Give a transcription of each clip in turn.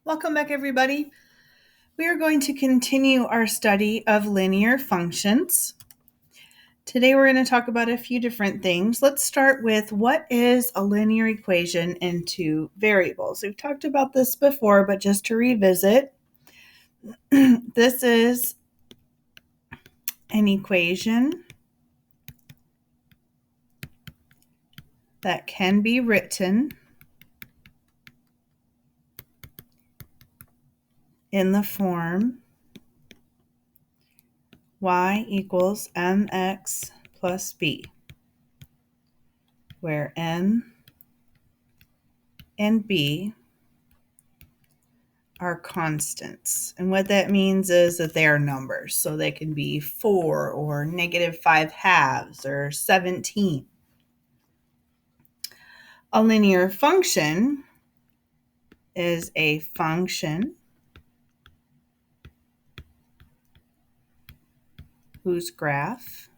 Welcome back, everybody. We are going to continue our study of linear functions. Today we're going to talk about a few different things. Let's start with what is a linear equation into variables. We've talked about this before, but just to revisit, this is an equation that can be written in the form y equals mx plus b, where m and b are constants. And what that means is that they are numbers. So they can be 4 or -5/2 or 17. A linear function is a function whose graph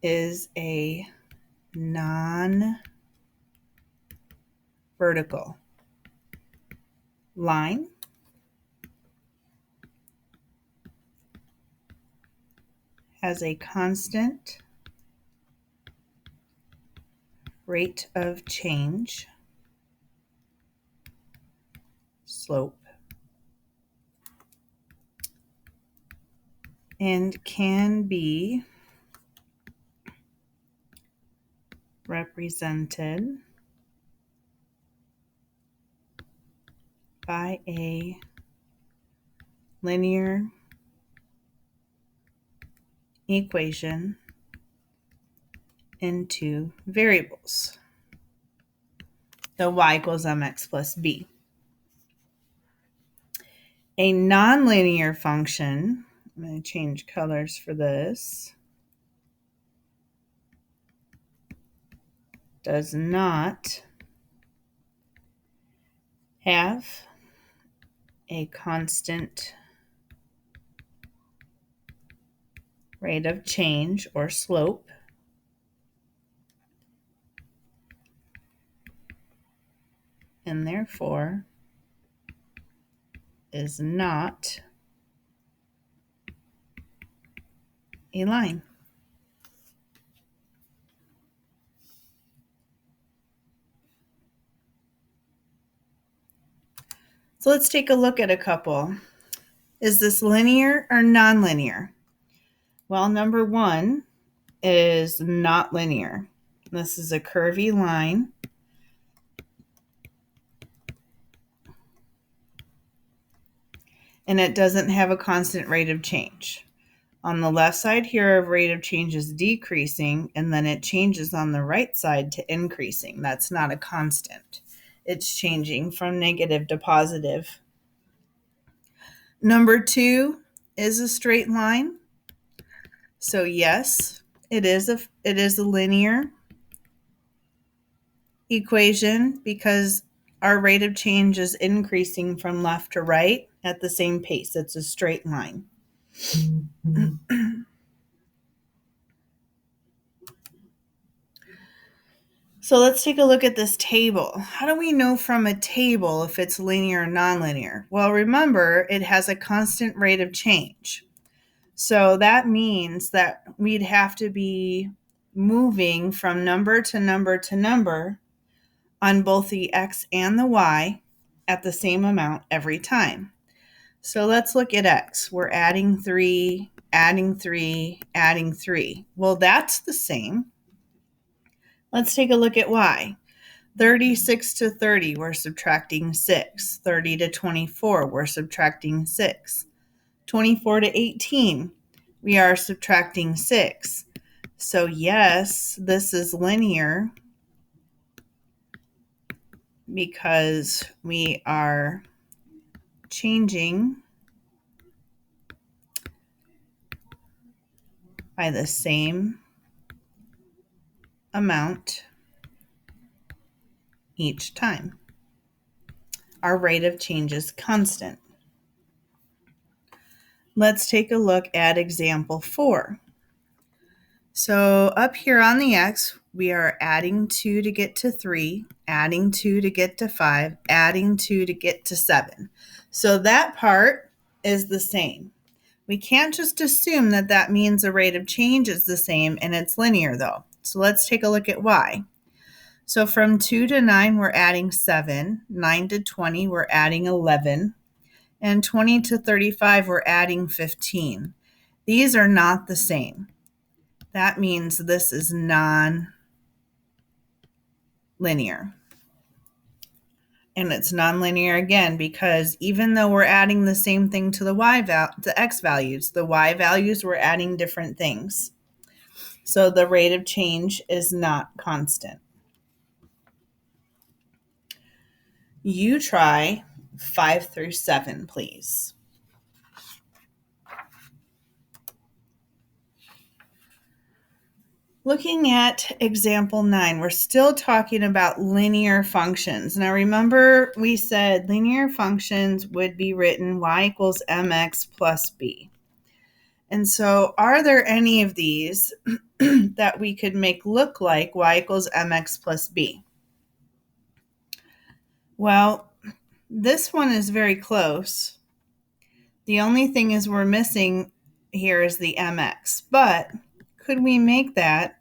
is a non-vertical line has a constant rate of change, slope, and can be represented by a linear equation into variables. The y equals mx plus b. A nonlinear function, I'm going to change colors for this, does not have a constant rate of change or slope, and therefore is not a line. So let's take a look at a couple. Is this linear or nonlinear? Well, number one is not linear. This is a curvy line. And it doesn't have a constant rate of change. On the left side here, our rate of change is decreasing, and then it changes on the right side to increasing. That's not a constant. It's changing from negative to positive. Number two is a straight line. So yes, it is a linear equation because our rate of change is increasing from left to right at the same pace. It's a straight line. So let's take a look at this table. How do we know from a table if it's linear or nonlinear? Well, remember, it has a constant rate of change. So that means that we'd have to be moving from number to number to number on both the x and the y at the same amount every time. So let's look at x. We're adding 3, adding 3, adding 3. Well, that's the same. Let's take a look at y. 36 to 30, we're subtracting 6. 30 to 24, we're subtracting 6. 24 to 18, we are subtracting 6. So yes, this is linear because we are changing by the same amount each time. Our rate of change is constant. Let's take a look at example 4. So up here on the x, we are adding 2 to get to 3, adding 2 to get to 5, adding 2 to get to 7. So that part is the same. We can't just assume that that means the rate of change is the same and it's linear though. So let's take a look at y. So from 2 to 9, we're adding 7. 9 to 20, we're adding 11. And 20 to 35, we're adding 15. These are not the same. That means this is non-linear. And it's nonlinear again because even though we're adding the same thing to the x values, the y values, we're adding different things. So the rate of change is not constant. You try 5 through 7, please. Looking at example 9, we're still talking about linear functions. Now remember we said linear functions would be written y equals mx plus b. And so are there any of these that we could make look like y equals mx plus b? Well, this one is very close. The only thing is we're missing here is the mx, but could we make that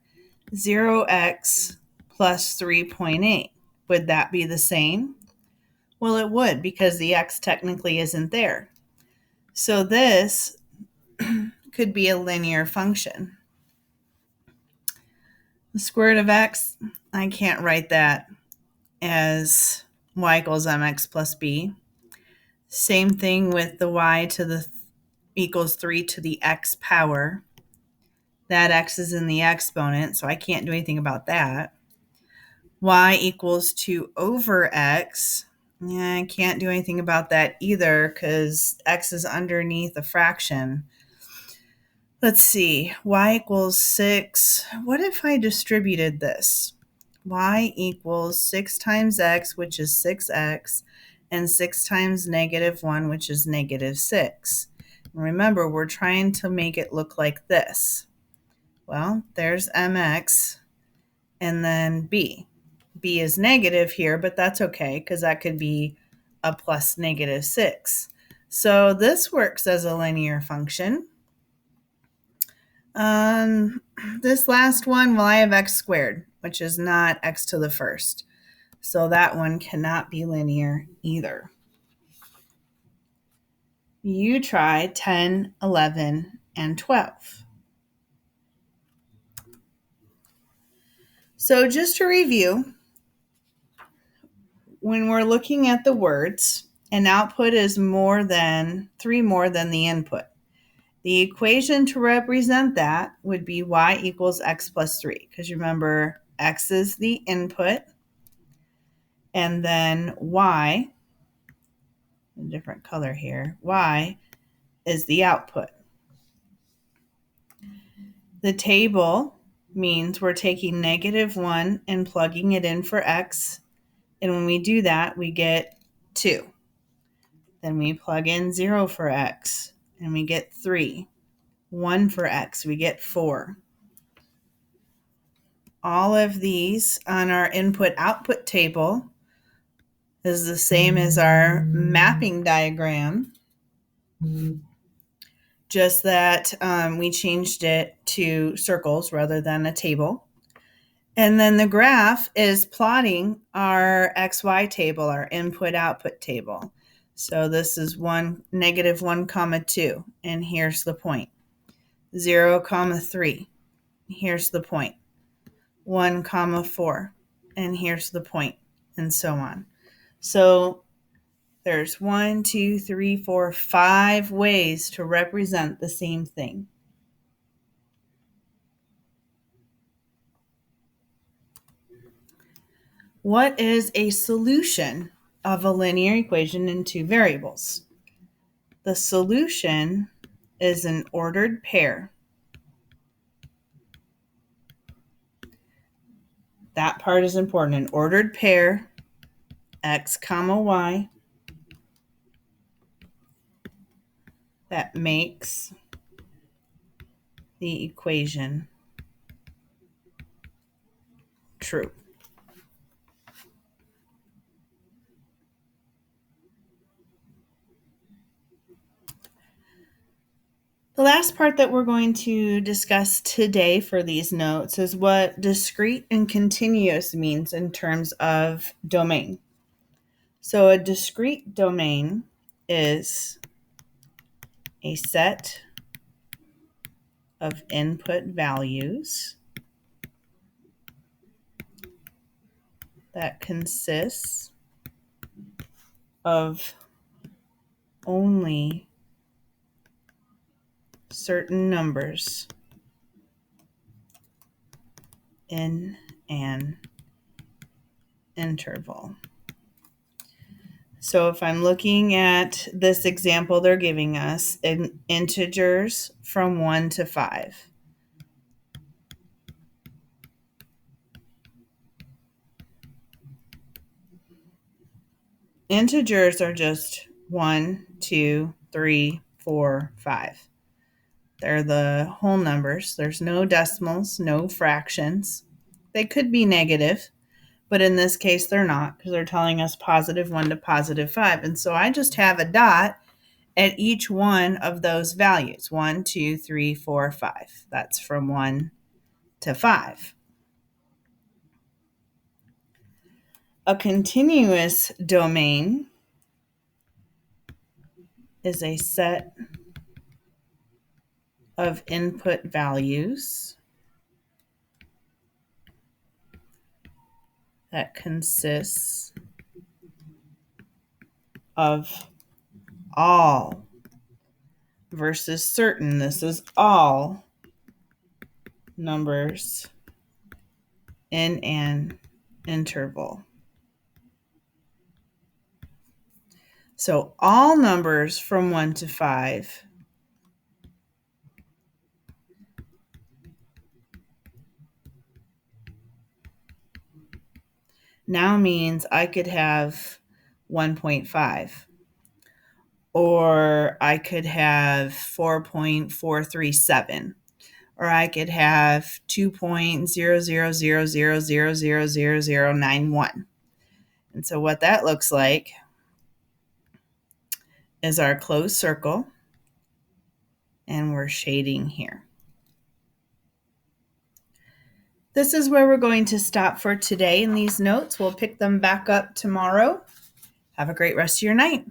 0x plus 3.8? Would that be the same? Well, it would because the x technically isn't there. So this could be a linear function. The square root of x, I can't write that as y equals mx plus b. Same thing with the y to the equals 3 to the x power. That x is in the exponent, so I can't do anything about that. Y equals 2 over x. Yeah, I can't do anything about that either because x is underneath a fraction. Let's see, y equals 6. What if I distributed this? Y equals 6 times x, which is 6x, and 6 times negative 1, which is negative 6. Remember, we're trying to make it look like this. Well, there's mx and then b. B is negative here, but that's okay because that could be a plus negative 6. So this works as a linear function. This last one, well, I have x squared, which is not x to the first. So that one cannot be linear either. You try 10, 11, and 12. So just to review, when we're looking at the words, an output is 3 more than the input. The equation to represent that would be y equals x plus 3, because remember, x is the input, and then y, a different color here, y is the output. The table means we're taking negative 1 and plugging it in for x, and when we do that, we get 2. Then we plug in 0 for x, and we get 3. 1 for x, we get 4. All of these on our input-output table is the same as our mapping diagram, just that we changed it to circles rather than a table. And then the graph is plotting our XY table, our input-output table. So this is negative 1 comma 2, and here's the point. 0 comma 3, here's the point. 1 comma 4, and here's the point, and so on. So there's 1, 2, 3, 4, 5 ways to represent the same thing. What is a solution of a linear equation in two variables? The solution is an ordered pair. That part is important. An ordered pair, x comma y, that makes the equation true. The last part that we're going to discuss today for these notes is what discrete and continuous means in terms of domain. So a discrete domain is a set of input values that consists of only certain numbers in an interval. So if I'm looking at this example they're giving us in integers from 1 to 5. Integers are just 1, 2, 3, 4, 5. They're the whole numbers. There's no decimals, no fractions. They could be negative, but in this case they're not because they're telling us positive 1 to positive 5. And so I just have a dot at each one of those values. 1, 2, 3, 4, 5. That's from 1 to 5. A continuous domain is a set of input values that consists of all versus certain. This is all numbers in an interval. So all numbers from 1 to 5 now means I could have 1.5, or I could have 4.437, or I could have 2.0000000091. And so what that looks like is our closed circle, and we're shading here. This is where we're going to stop for today in these notes. We'll pick them back up tomorrow. Have a great rest of your night.